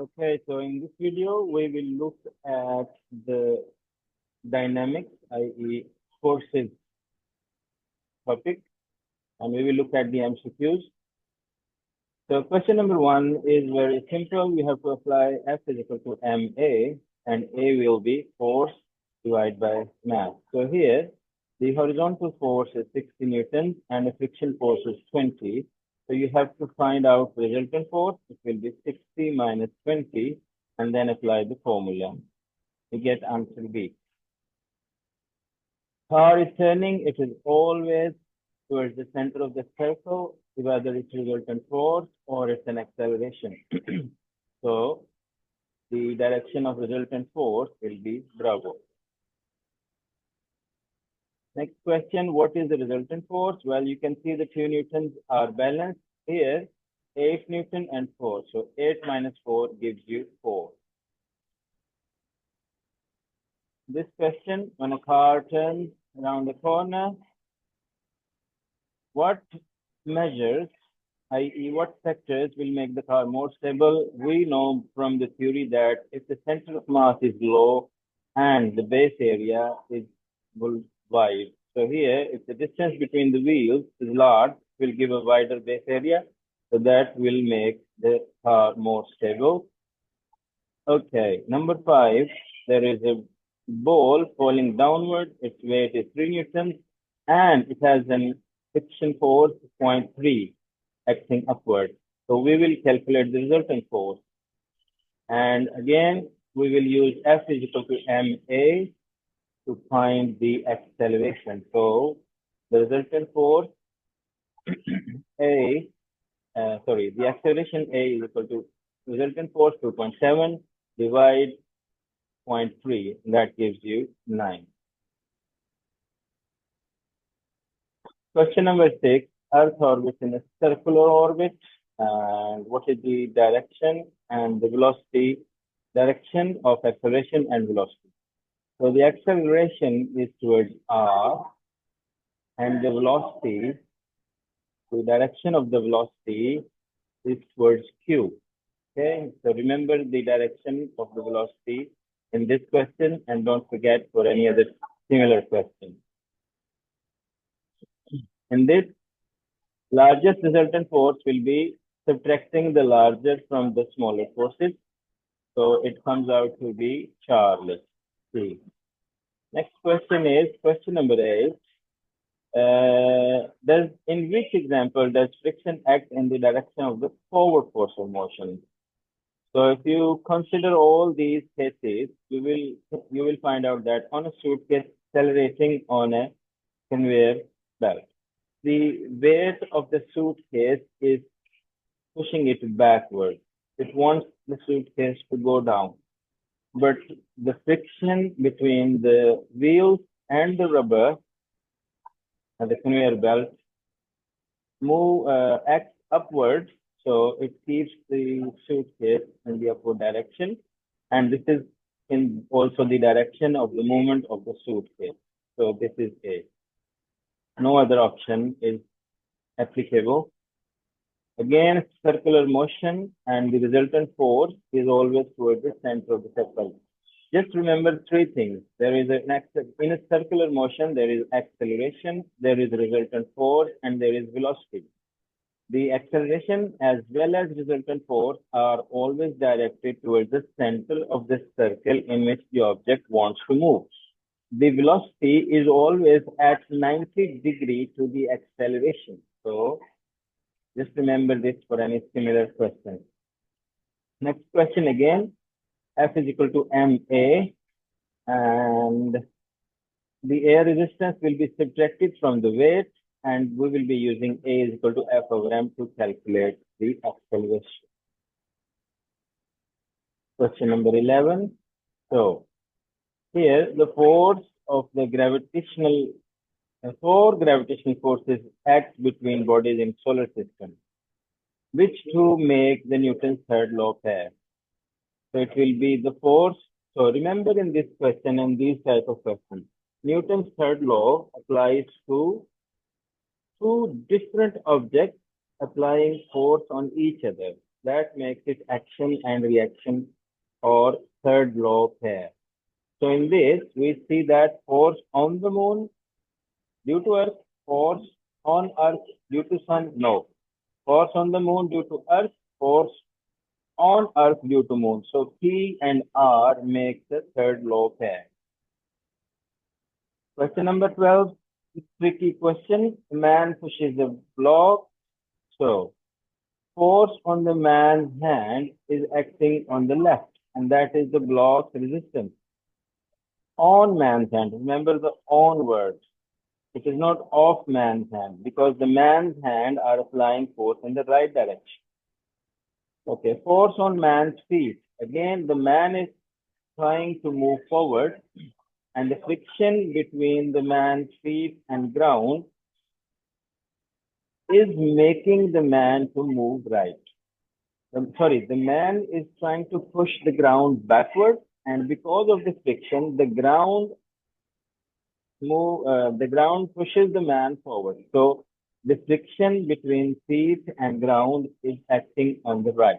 Okay, so in this video, we will look at the dynamics, i.e. forces topic, and we will look at the MCQs. So question number 1 is very simple. We have to apply F is equal to MA, and A will be force divided by mass. So here, the horizontal force is 60 newtons and the friction force is 20. So you have to find out resultant force. It will be 60 minus 20, and then apply the formula. We get answer B. Car is turning, it is always towards the center of the circle, whether it's resultant force or it's an acceleration. So the direction of resultant force will be bravo. Next question, what is the resultant force? Well, you can see the 2 newtons are balanced here, 8 newton and 4. So 8 minus 4 gives you 4. This question, when a car turns around the corner, what measures, i.e. what factors will make the car more stable? We know from the theory that if the center of mass is low and the base area is wide. So here, if the distance between the wheels is large, it will give a wider base area. So that will make the car more stable. Okay, number 5, there is a ball falling downward. Its weight is 3 newtons and it has an friction force 0.3 acting upward. So we will calculate the resultant force. And again, we will use F is equal to MA to find the acceleration. So the resultant force the acceleration A is equal to resultant force 2.7 divide 0.3, that gives you 9. Question number 6, Earth orbits in a circular orbit. And what is the direction and the velocity, direction of acceleration and velocity? So the acceleration is towards R and the velocity, the direction of the velocity is towards Q. Okay, so remember the direction of the velocity in this question and don't forget for any other similar question. In this, largest resultant force will be subtracting the larger from the smaller forces. So it comes out to be Charles. C. Next question is question number 8. In which example does friction act in the direction of the forward force of motion? So if you consider all these cases, you will find out that on a suitcase accelerating on a conveyor belt, the weight of the suitcase is pushing it backward. It wants the suitcase to go down. But the friction between the wheels and the rubber and the conveyor belt acts upward. So it keeps the suitcase in the upward direction. And this is also the direction of the movement of the suitcase. So this is A. No other option is applicable. Again, circular motion and the resultant force is always towards the center of the circle. Just remember 3 things. There is in a circular motion, there is acceleration, there is resultant force, and there is velocity. The acceleration as well as resultant force are always directed towards the center of the circle in which the object wants to move. The velocity is always at 90 degrees to the acceleration. So just remember this for any similar question. Next question again, F is equal to MA, and the air resistance will be subtracted from the weight, and we will be using A is equal to F over M to calculate the acceleration. Question number 11. So here the force of the four gravitational forces act between bodies in solar system. Which two make the Newton's third law pair? So it will be the force. So remember in this question and these type of questions, Newton's third law applies to 2 different objects applying force on each other. That makes it action and reaction or third law pair. So in this, we see that force on the moon due to Earth, force on Earth due to Sun. No. Force on the moon due to Earth, force on Earth due to moon. So P and R make the third law pair. Question number 12, tricky question. A man pushes a block. So force on the man's hand is acting on the left, and that is the block's resistance. On man's hand, remember the on word. It is not off man's hand because the man's hand are applying force in the right direction. Okay, force on man's feet. Again, the man is trying to move forward, and the friction between the man's feet and ground is making the man to move right. The man is trying to push the ground backward, and because of the friction, the ground pushes the man forward. So the friction between feet and ground is acting on the right.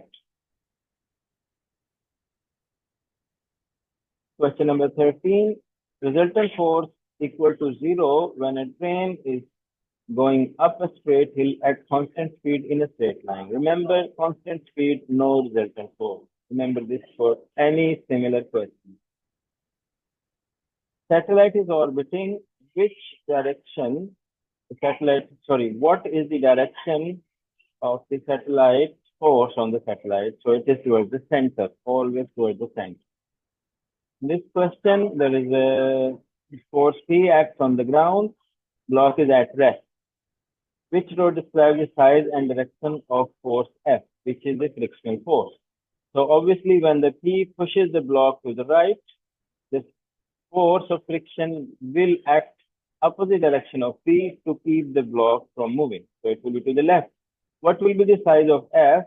Question number 13. Resultant force equal to 0 when a train is going up a straight hill at constant speed in a straight line. Remember, constant speed, no resultant force. Remember this for any similar question. Satellite is orbiting. Which direction? What is the direction of the satellite force on the satellite? So it is towards the center, always towards the center. In this question, there is a force P acts on the ground, block is at rest. Which row describes the size and direction of force F, which is the frictional force? So obviously, when the P pushes the block to the right, the force of friction will act opposite direction of P to keep the block from moving. So it will be to the left. What will be the size of F?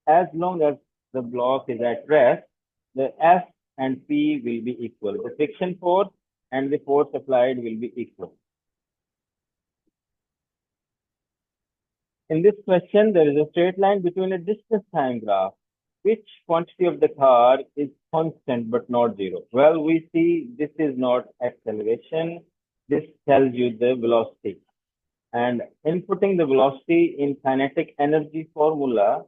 As long as the block is at rest, the F and P will be equal. The friction force and the force applied will be equal. In this question, there is a straight line between a distance time graph. Which quantity of the car is constant but not zero? Well, we see this is not acceleration. This tells you the velocity. And inputting the velocity in kinetic energy formula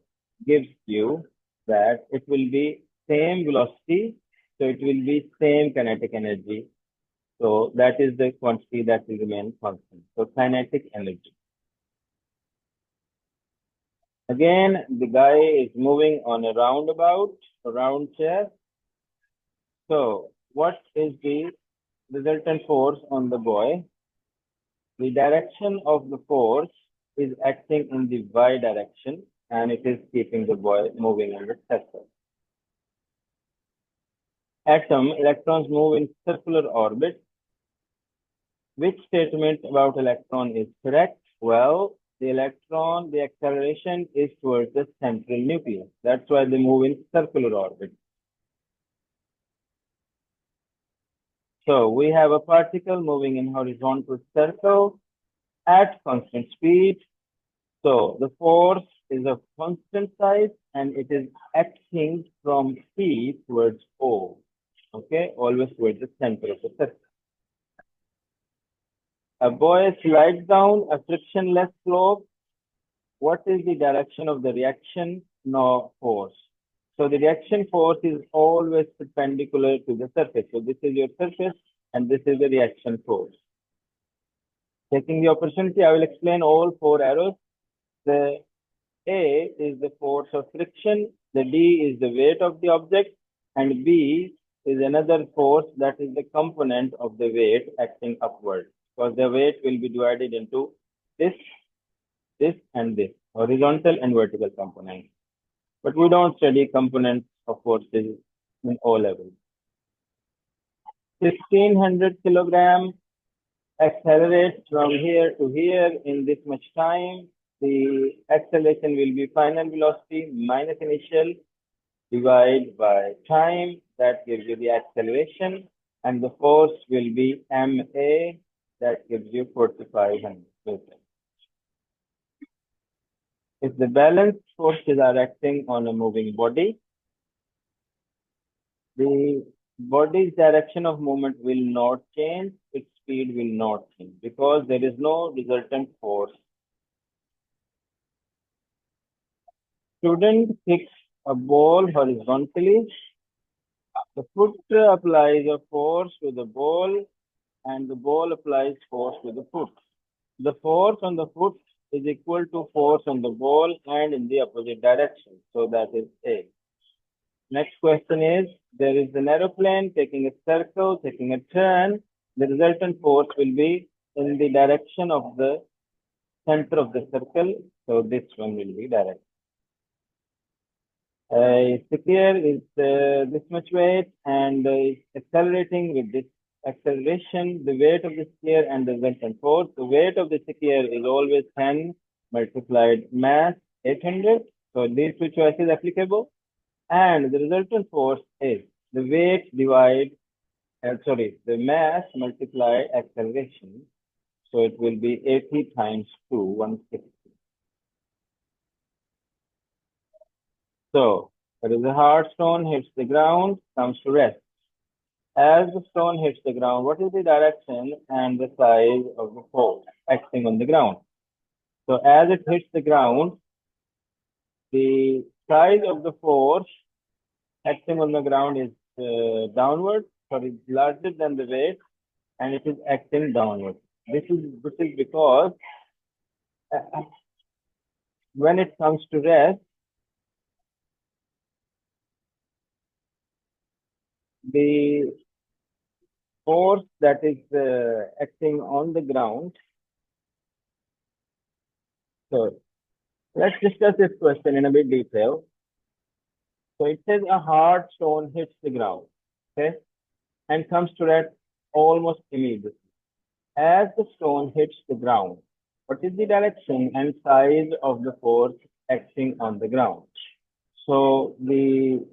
gives you that it will be same velocity. So it will be same kinetic energy. So that is the quantity that will remain constant. So kinetic energy. Again, the guy is moving on a round chair. So what is the resultant force on the boy? The direction of the force is acting in the y direction, and it is keeping the boy moving in the circle. Atom, electrons move in circular orbit. Which statement about electron is correct? Well, the electron, the acceleration is towards the central nucleus. That's why they move in circular orbit. So we have a particle moving in horizontal circle at constant speed. So the force is of constant size and it is acting from P towards O. Okay, always towards the center of the circle. A boy slides down a frictionless slope. What is the direction of the reaction force? So the reaction force is always perpendicular to the surface. So this is your surface and this is the reaction force. Taking the opportunity, I will explain all 4 arrows. The A is the force of friction, the D is the weight of the object, and B is another force that is the component of the weight acting upward. Because the weight will be divided into this, and this, horizontal and vertical components. But we don't study components of forces in O level. 1600 kilogram accelerates from here to here in this much time. The acceleration will be final velocity minus initial divided by time. That gives you the acceleration. And the force will be MA. That gives you 4,500 Newton. If the balanced forces are acting on a moving body, the body's direction of movement will not change, its speed will not change because there is no resultant force. Student kicks a ball horizontally. The foot applies a force to the ball and the ball applies force to the foot. The force on the foot is equal to force on the ball and in the opposite direction. So that is A. Next question is, there is an aeroplane taking a circle, taking a turn. The resultant force will be in the direction of the center of the circle. So this one will be direct. Sphere is this much weight and is accelerating with this acceleration. The weight of the sphere and the resultant force. The weight of the sphere is always 10 multiplied mass 800. So these two choices applicable. And the resultant force is the weight the mass multiplied acceleration. So it will be 80 times 2, 160. So there is a hard stone hits the ground, comes to rest. As the stone hits the ground, what is the direction and the size of the force acting on the ground? So as it hits the ground, the size of the force acting on the ground is downward, so it's larger than the weight, and it is acting downward. This is because when it comes to rest, the force that is acting on the ground. So let's discuss this question in a bit detail. So it says a hard stone hits the ground, okay, and comes to rest almost immediately. As the stone hits the ground, what is the direction and size of the force acting on the ground? So the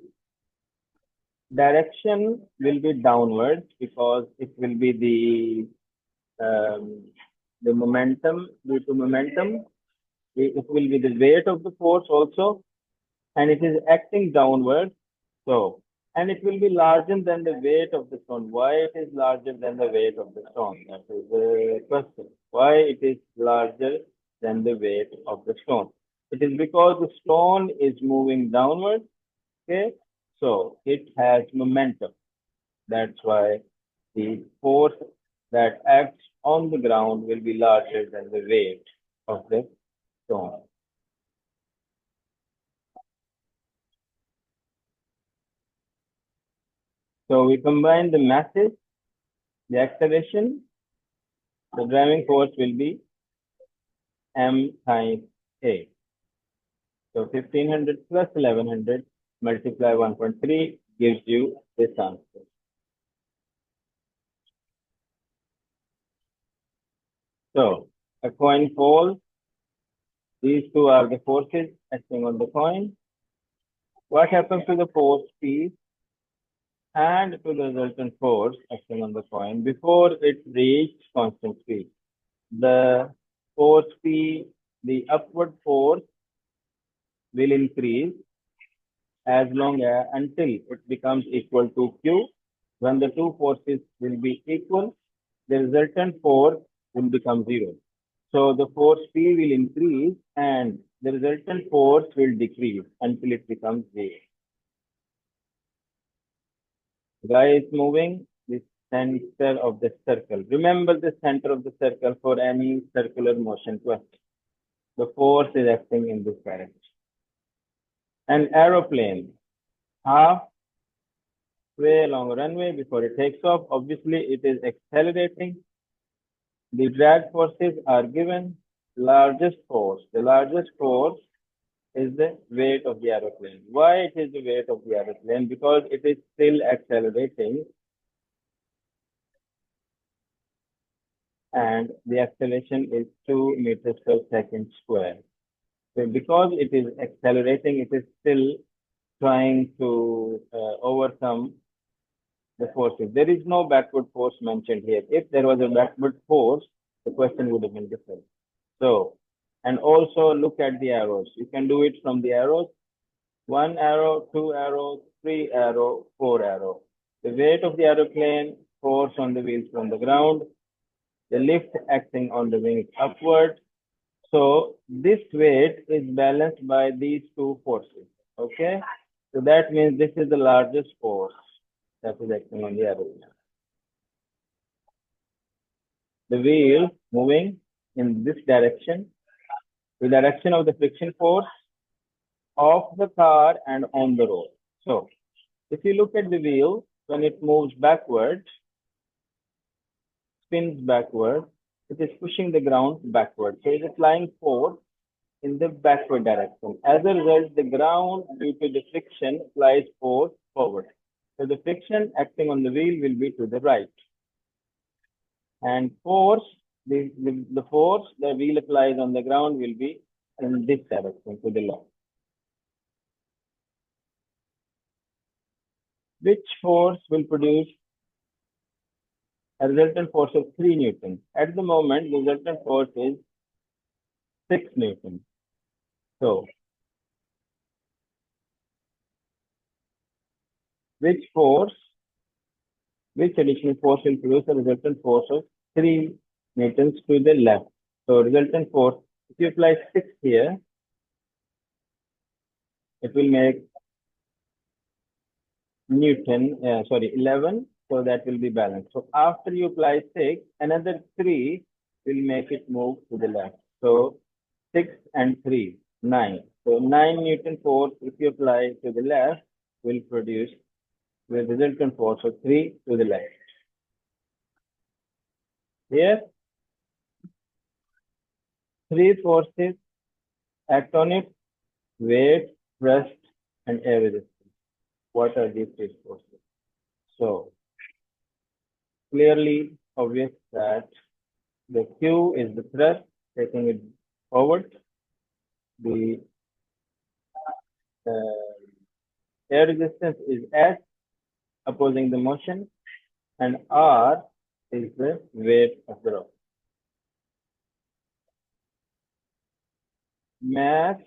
direction will be downward because it will be the momentum due to momentum. It will be the weight of the force also, and it is acting downward. So, and it will be larger than the weight of the stone. Why it is larger than the weight of the stone? That is the question. Why it is larger than the weight of the stone? It is because the stone is moving downward. Okay, so it has momentum. That's why the force that acts on the ground will be larger than the weight of the stone. So we combine the masses, the acceleration, the driving force will be m times a. So 1500 plus 1100 multiply 1.3 gives you this answer. So a coin falls. These two are the forces acting on the coin. What happens to the force P and to the resultant force acting on the coin before it reaches constant speed? The force P, the upward force will increase as long as until it becomes equal to Q. When the two forces will be equal, the resultant force will become zero. So the force P will increase and the resultant force will decrease until it becomes zero. The guy is moving the center of the circle. Remember the center of the circle for any circular motion question. The force is acting in this direction. An aeroplane halfway along a runway before it takes off. Obviously, it is accelerating. The drag forces are given. The largest force is the weight of the aeroplane. Why it is the weight of the aeroplane? Because it is still accelerating and the acceleration is 2 meters per second square. So because it is accelerating, it is still trying to overcome the forces. There is no backward force mentioned here. If there was a backward force, the question would have been different. So And also look at the arrows. You can do it from the arrows. 1 arrow, 2 arrows, 3 arrow, 4 arrow. The weight of the aeroplane, force on the wheels from the ground, the lift acting on the wings upward. So this weight is balanced by these two forces. Okay. So that means this is the largest force that is acting on the aeroplane. The wheel moving in this direction, the direction of the friction force of the car and on the road. So if you look at the wheel, when it moves backward, spins backward, it is pushing the ground backward. So it is applying force in the backward direction. As a result, the ground, due to the friction, applies force forward. So the friction acting on the wheel will be to the right. And force, the force the wheel applies on the ground will be in this direction, to the left. Which force will produce a resultant force of 3 newtons? At the moment, the resultant force is 6 newtons. So, which additional force will produce a resultant force of 3 newtons to the left? So, resultant force, if you apply 6 here, it will make 11, so that will be balanced. So, after you apply 6, another 3 will make it move to the left. So, 6 and 3, 9. So, 9 Newton force, if you apply to the left, will produce the resultant force of 3 to the left. Here, 3 forces act on it: weight, thrust, and air resistance. What are these 3 forces? So, clearly obvious that the Q is the thrust, taking it forward. The air resistance is S, opposing the motion, and R is the weight of the rock. Mass,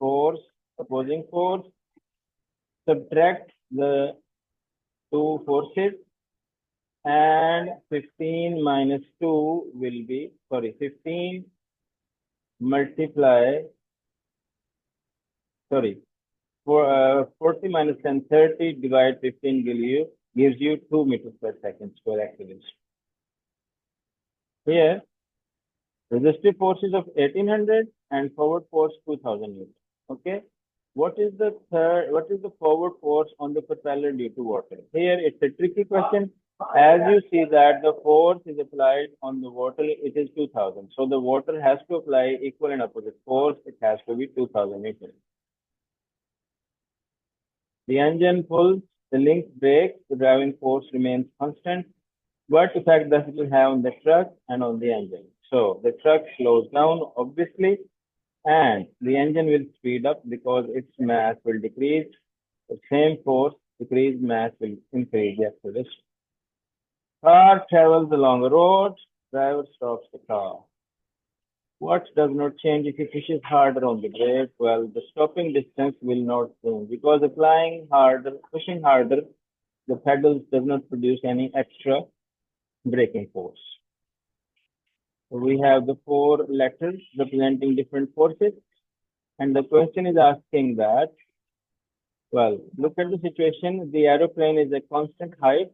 force, opposing force, subtract the 2 forces, and 15 minus 2 will be, 15 multiply, 40 minus 10, 30 divide 15 gives you 2 meters per second square acceleration. Here, resistive forces of 1800 and forward force 2000 newton. Okay. What is the forward force on the propeller due to water? Here it's a tricky question. As you see that the force is applied on the water, it is 2000. So the water has to apply equal and opposite force. It has to be 2000 newton. The engine pulls, the link breaks, the driving force remains constant. What effect does it have on the truck and on the engine? So the truck slows down, obviously, and the engine will speed up because its mass will decrease. The same force, decreased mass will increase the acceleration. Car travels along a road, driver stops the car. What does not change if he pushes harder on the brake? Well, the stopping distance will not change because pushing harder, the pedals does not produce any extra braking force. So we have the 4 letters representing different forces. And the question is asking that, well, look at the situation. The aeroplane is a constant height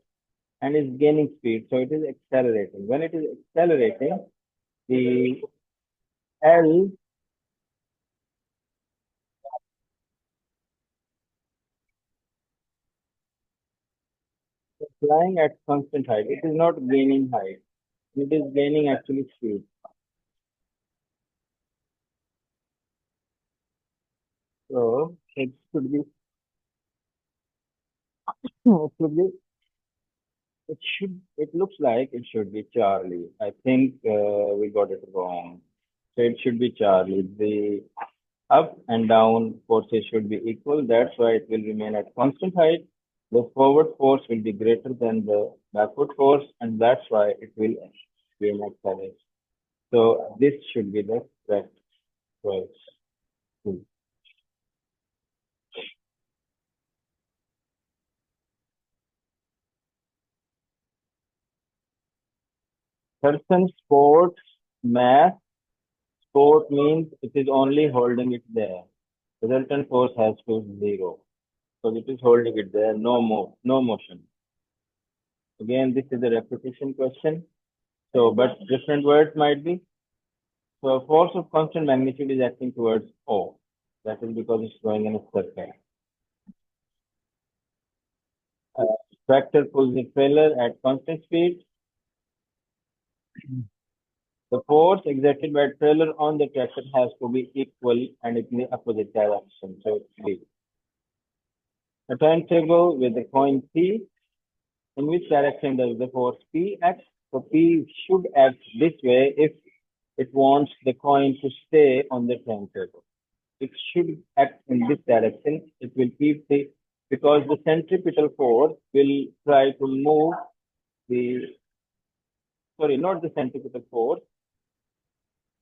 and is gaining speed. So it is accelerating. When it is accelerating, the L is flying at constant height. It is not gaining height. It is gaining actually speed. So it should be, it looks like it should be Charlie. I think we got it wrong. So it should be Charlie. The up and down forces should be equal. That's why it will remain at constant height. The forward force will be greater than the backward force, and that's why it will be an acceleration. So this should be the correct towards C. Person sports mass. Sport means it is only holding it there. Resultant force has to be zero. So it is holding it there, no more, no motion. Again, this is a repetition question. So, but different words might be. So, force of constant magnitude is acting towards O. That is because it's going in a circle. Tractor pulls the trailer at constant speed. The force exerted by trailer on the tractor has to be equal and in the opposite direction. So, it's B. A turntable with a coin P. In which direction does the force P act? So, P should act this way if it wants the coin to stay on the turntable. It should act in this direction. It will keep the, because the centripetal force will try to move the, sorry, not the centripetal force.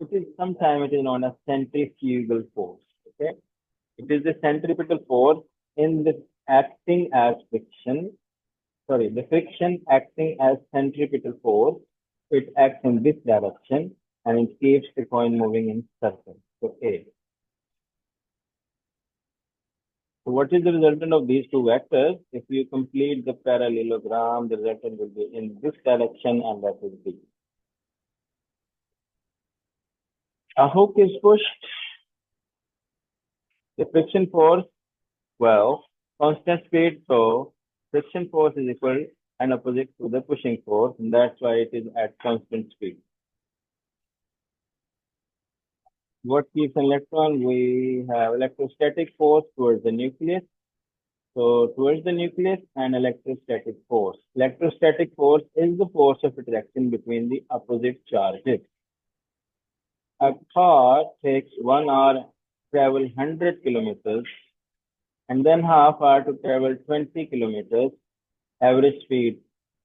It is sometimes it is known as centrifugal force. Okay. It is the centripetal force in the acting as friction. Sorry, the friction acting as centripetal force. It acts in this direction and it keeps the coin moving in circle. So A. So what is the resultant of these two vectors? If you complete the parallelogram, the resultant will be in this direction and that is B. A hook is pushed. The friction force, well, constant speed, so friction force is equal and opposite to the pushing force, and that's why it is at constant speed. What keeps an electron? We have electrostatic force towards the nucleus. So towards the nucleus and electrostatic force. Electrostatic force is the force of attraction between the opposite charges. A car takes 1 hour travel 100 kilometers and then half hour to travel 20 kilometers. Average speed.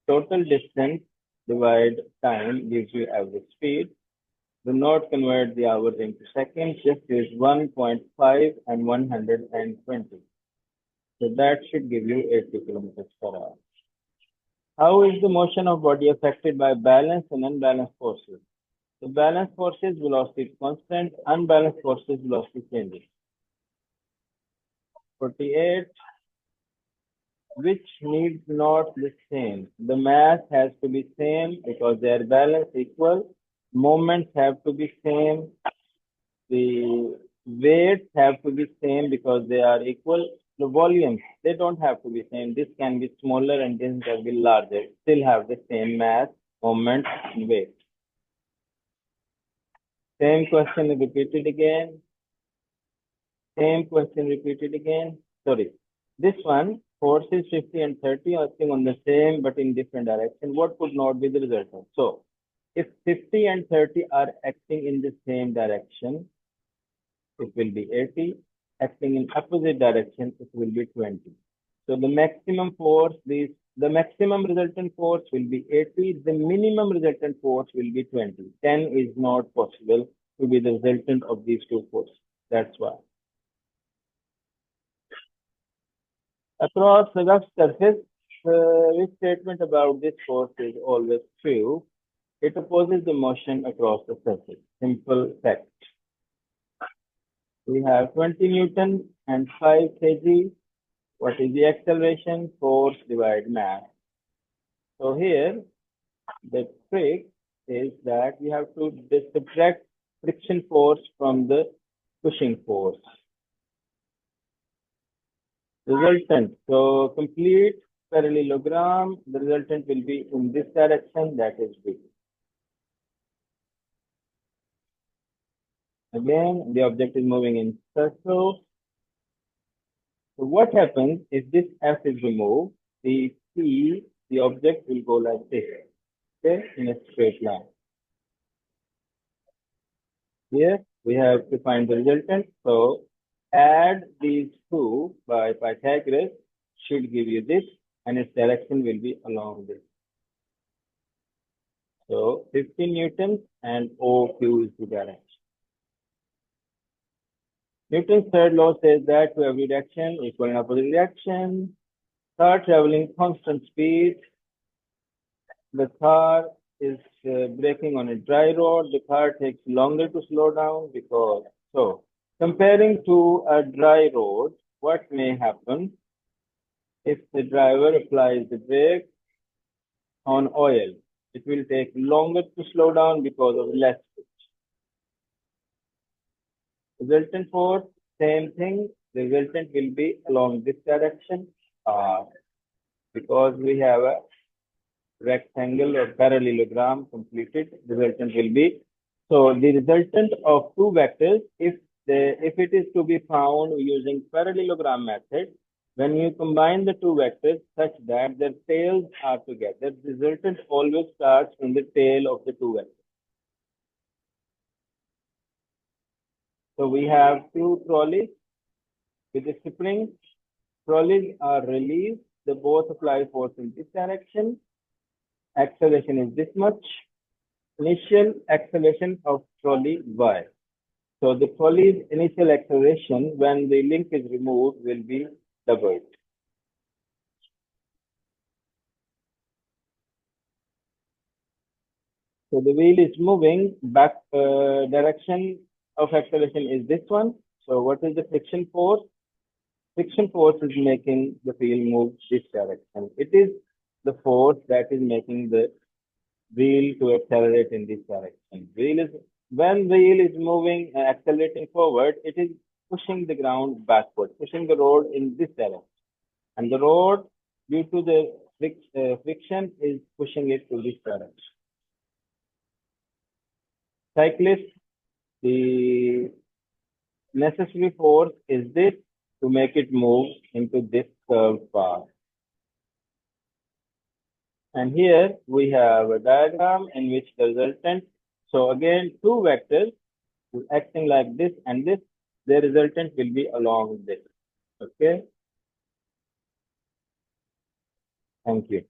Total distance divide time gives you average speed. Do not convert the hours into seconds. Just use 1.5 and 120. So that should give you 80 kilometers per hour. How is the motion of body affected by balanced and unbalanced forces? The balanced forces velocity is constant, unbalanced forces velocity changes. 48, which needs not the same. The mass has to be same because they are balanced equal. Moments have to be same. The weights have to be same because they are equal. The volumes, they don't have to be same. This can be smaller and this can be larger. Still have the same mass, moment, and weight. Same question repeated again. Same question repeated again. Sorry. This one, forces 50 and 30 acting on the same but in different direction. What could not be the resultant? So, if 50 and 30 are acting in the same direction, it will be 80. Acting in opposite direction, it will be 20. So the maximum force, the maximum resultant force will be 80. The minimum resultant force will be 20. 10 is not possible to be the resultant of these two forces. That's why. Across the rough surface, which statement about this force is always true? It opposes the motion across the surface. Simple fact. We have 20 Newton and 5 kg. What is the acceleration? Force divided mass. So here, the trick is that we have to subtract friction force from the pushing force. Resultant. So complete parallelogram. The resultant will be in this direction, that is B. Again, the object is moving in circle. So what happens if this F is removed? The P, the object will go like this, okay, in a straight line. Here we have to find the resultant. So add these two by Pythagoras should give you this, and its direction will be along this. So 15 newtons and OQ is the direction. Newton's third law says that to every reaction equal and opposite reaction. Car traveling constant speed. The car is braking on a dry road. The car takes longer to slow down because, so comparing to a dry road, what may happen if the driver applies the brake on oil? It will take longer to slow down because of less push. Resultant force, same thing. The resultant will be along this direction, because we have a rectangle or parallelogram completed. Resultant will be, so the resultant of two vectors, if it is to be found using parallelogram method, when you combine the two vectors such that their tails are together, the resultant always starts in the tail of the two vectors. So we have two trolleys with a spring. Trolleys are released. They both apply force in this direction. Acceleration is this much. Initial acceleration of trolley Y. So the trolley's initial acceleration when the link is removed will be doubled. So the wheel is moving, back direction of acceleration is this one. So what is the friction force? Friction force is making the wheel move this direction. It is the force that is making the wheel to accelerate in this direction. When wheel is moving and accelerating forward, it is pushing the ground backward, pushing the road in this direction. And the road, due to the friction, is pushing it to this direction. Cyclist, the necessary force is this to make it move into this curved path. And here we have a diagram in which the resultant, so again, two vectors acting like this and this, the resultant will be along this. Okay. Thank you.